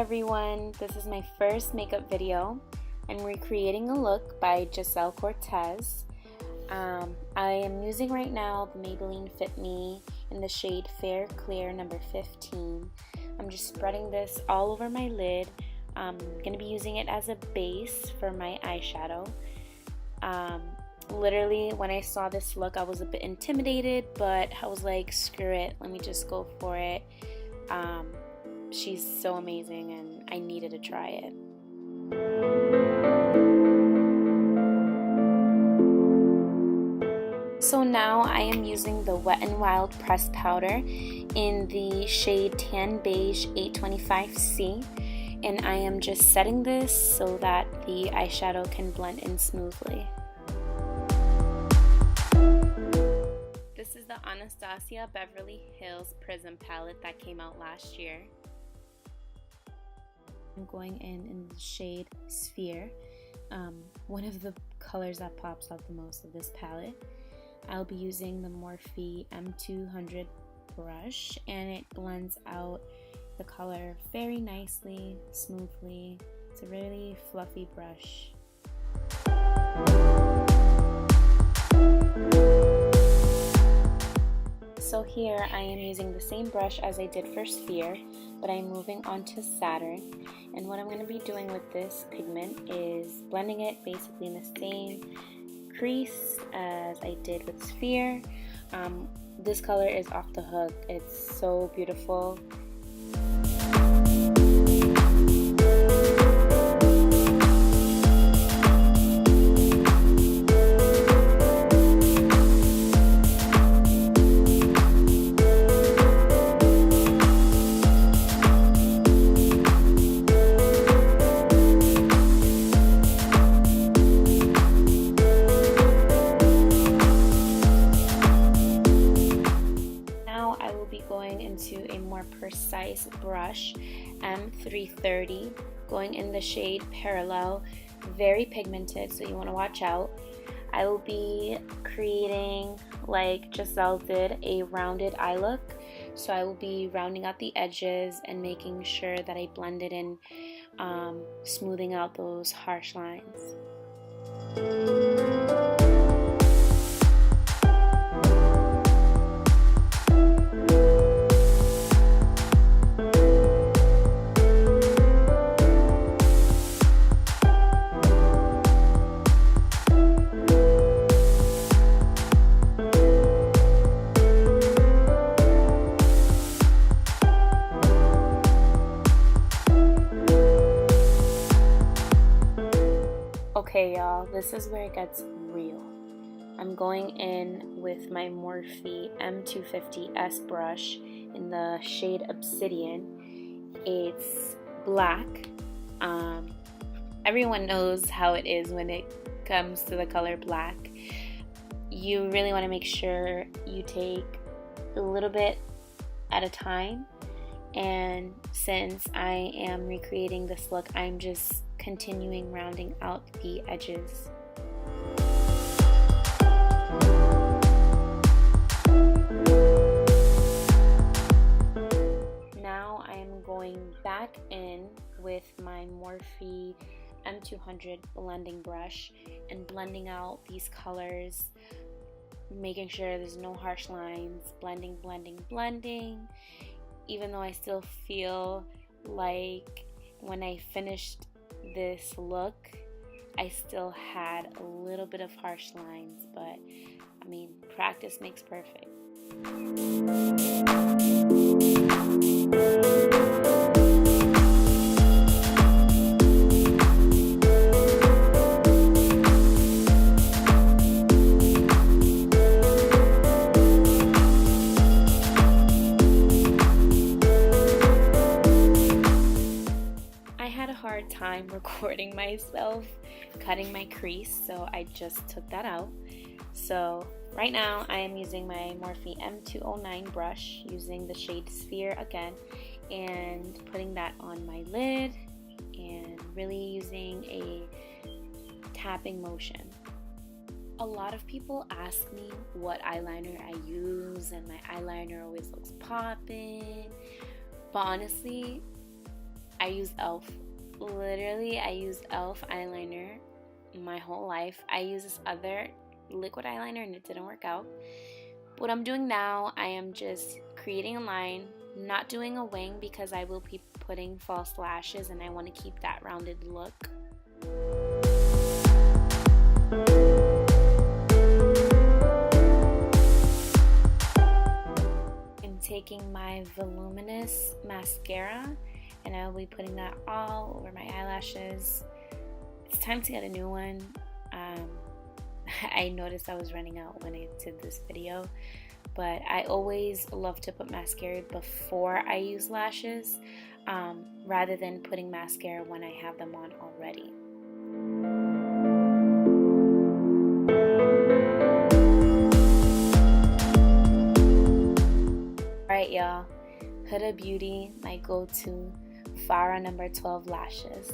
everyone, this is my first makeup video. I'm recreating a look by Giselle Cortes. I am using right now the Maybelline Fit Me in the shade Fair Clear number 15. I'm just spreading this all over my lid. I'm going to be using it as a base for my eyeshadow. Literally, when I saw this look, I was a bit intimidated, but I was like, screw it, let me just go for it. She's so amazing and I needed to try it. So now I am using the Wet n Wild pressed powder in the shade Tan Beige 825C, and I am just setting this so that the eyeshadow can blend in smoothly. This is the Anastasia Beverly Hills Prism palette that came out last year. I'm going in the shade Sphere, one of the colors that pops out the most of this palette. I'll be using the Morphe M200 brush, and it blends out the color very nicely, smoothly. It's a really fluffy brush. So here I am using the same brush as I did for Sphere, but I'm moving on to Saturn. And what I'm going to be doing with this pigment is blending it basically in the same crease as I did with Sphere. This color is off the hook. It's so beautiful. Into a more precise brush, M330, going in the shade Parallel, very pigmented, so you want to watch out. I will be creating, like Giselle did, a rounded eye look, so I will be rounding out the edges and making sure that I blend it in, smoothing out those harsh lines. Okay y'all, this is where it gets real. I'm going in with my Morphe M250S brush in the shade Obsidian. It's black. Everyone knows how it is when it comes to the color black. You really want to make sure you take a little bit at a time, and since I am recreating this look, I'm just continuing rounding out the edges. Now I am going back in with my Morphe M200 blending brush and blending out these colors, making sure there's no harsh lines, blending, blending, blending, even though I still feel like when I finished this look, I still had a little bit of harsh lines, but I mean, practice makes perfect. Hard time recording myself cutting my crease, so I just took that out. So right now I am using my Morphe M209 brush, using the shade Sphere again, and putting that on my lid and really using a tapping motion. A lot of people ask me what eyeliner I use, and my eyeliner always looks poppin', but honestly, I use e.l.f. Literally, I use e.l.f. eyeliner my whole life. I use this other liquid eyeliner and it didn't work out. What I'm doing now, I am just creating a line, not doing a wing because I will be putting false lashes and I want to keep that rounded look. I'm taking my voluminous mascara and I will be putting that all over my eyelashes. It's time to get a new one. I noticed I was running out when I did this video, but I always love to put mascara before I use lashes, rather than putting mascara when I have them on already. Alright y'all, Huda Beauty, my go-to Farah number 12 lashes.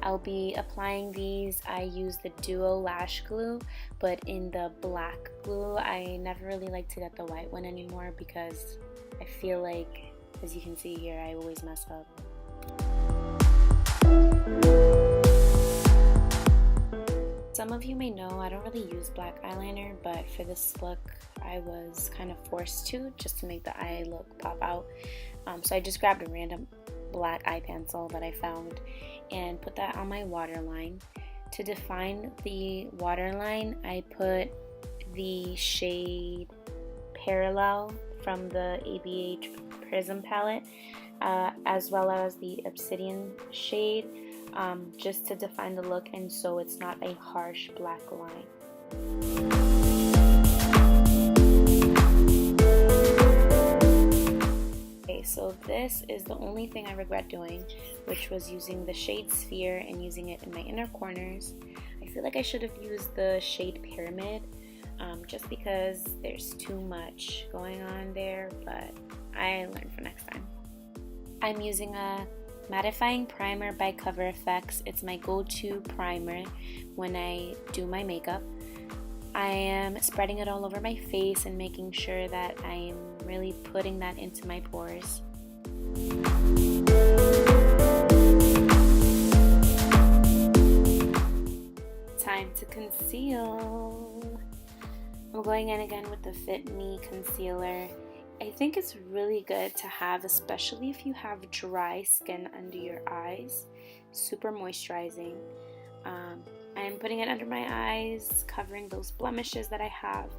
I'll be applying these. I use the Duo Lash Glue, but in the black glue. I never really like to get the white one anymore because I feel like, as you can see here, I always mess up. Some of you may know I don't really use black eyeliner, but for this look I was kind of forced to, just to make the eye look pop out. So I just grabbed a random black eye pencil that I found and put that on my waterline. To define the waterline, I put the shade Parallel from the ABH Prism palette, as well as the Obsidian shade, just to define the look and so it's not a harsh black line. So this is the only thing I regret doing, which was using the shade Sphere and using it in my inner corners. I feel like I should have used the shade Pyramid, just because there's too much going on there, but I learned for next time. I'm using a mattifying primer by Cover FX. It's my go-to primer when I do my makeup. I am spreading it all over my face and making sure that I am really putting that into my pores. Time to conceal. I'm going in again with the Fit Me concealer. I think it's really good to have, especially if you have dry skin under your eyes. Super moisturizing. I'm putting it under my eyes, covering those blemishes that I have.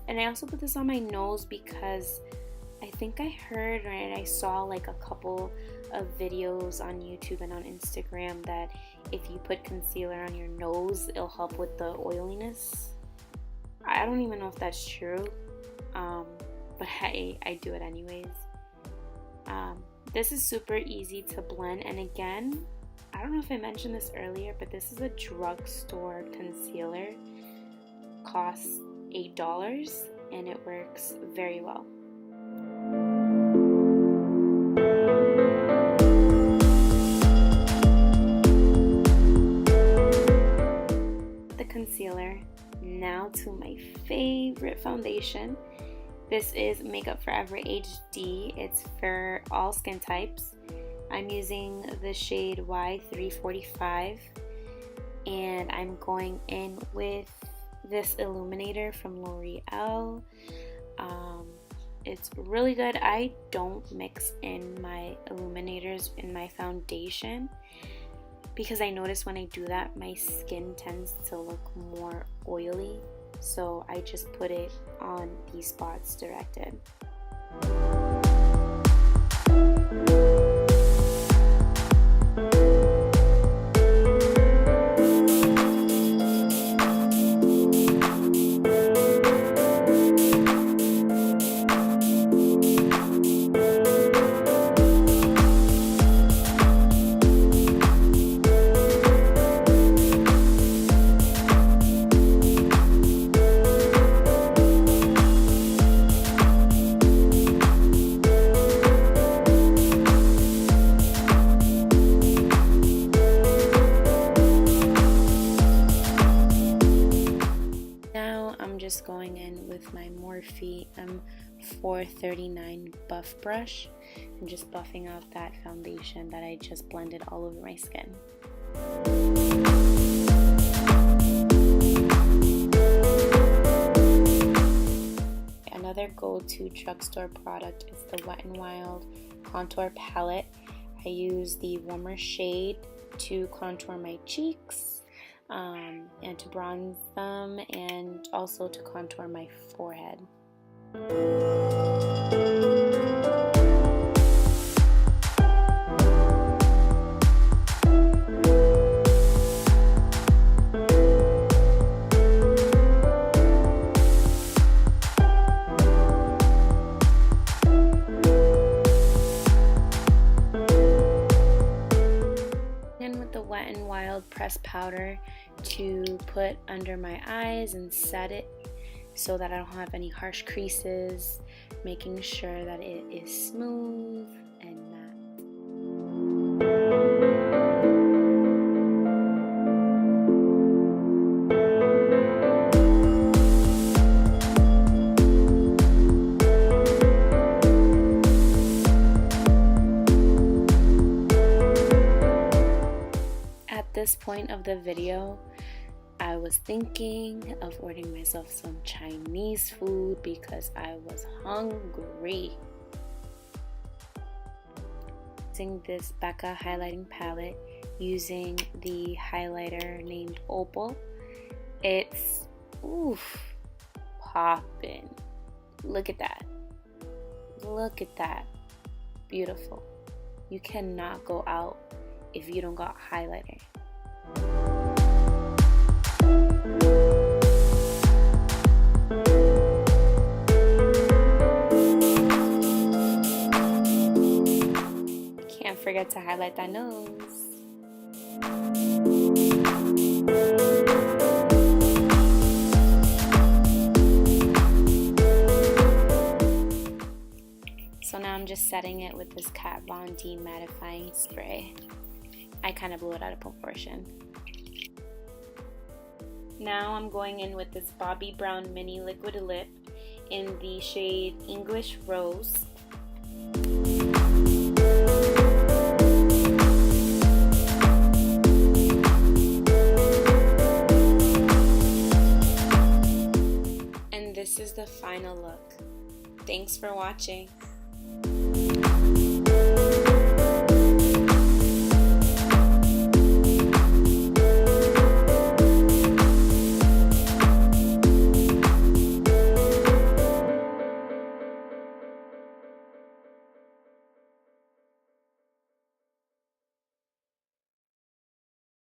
And I also put this on my nose because I think I heard and I saw like a couple of videos on YouTube and on Instagram that if you put concealer on your nose, it'll help with the oiliness. I don't even know if that's true, but I do it anyways. This is super easy to blend, and again, I don't know if I mentioned this earlier, but this is a drugstore concealer. Costs $8 and it works very well. The concealer. Now to my favorite foundation. This is Makeup Forever HD. It's for all skin types. I'm using the shade Y345 and I'm going in with this illuminator from L'Oreal. It's really good. I don't mix in my illuminators in my foundation because I notice when I do that my skin tends to look more oily, so I just put it on these spots directed. Going in with my Morphe 439 buff brush and just buffing out that foundation that I just blended all over my skin. Another go-to drugstore product is the Wet n Wild contour palette. I use the warmer shade to contour my cheeks and to bronze them, and also to contour my forehead. Wet n Wild pressed powder to put under my eyes and set it so that I don't have any harsh creases, making sure that it is smooth and matte. At this point of the video, I was thinking of ordering myself some Chinese food because I was hungry. Using this Becca highlighting palette, using the highlighter named Opal, it's poppin'. Look at that. Look at that. Beautiful. You cannot go out if you don't got highlighter. Can't forget to highlight that nose. So now I'm just setting it with this Kat Von D mattifying spray. I kind of blew it out of proportion. Now I'm going in with this Bobbi Brown Mini Liquid Lip in the shade English Rose. And this is the final look. Thanks for watching.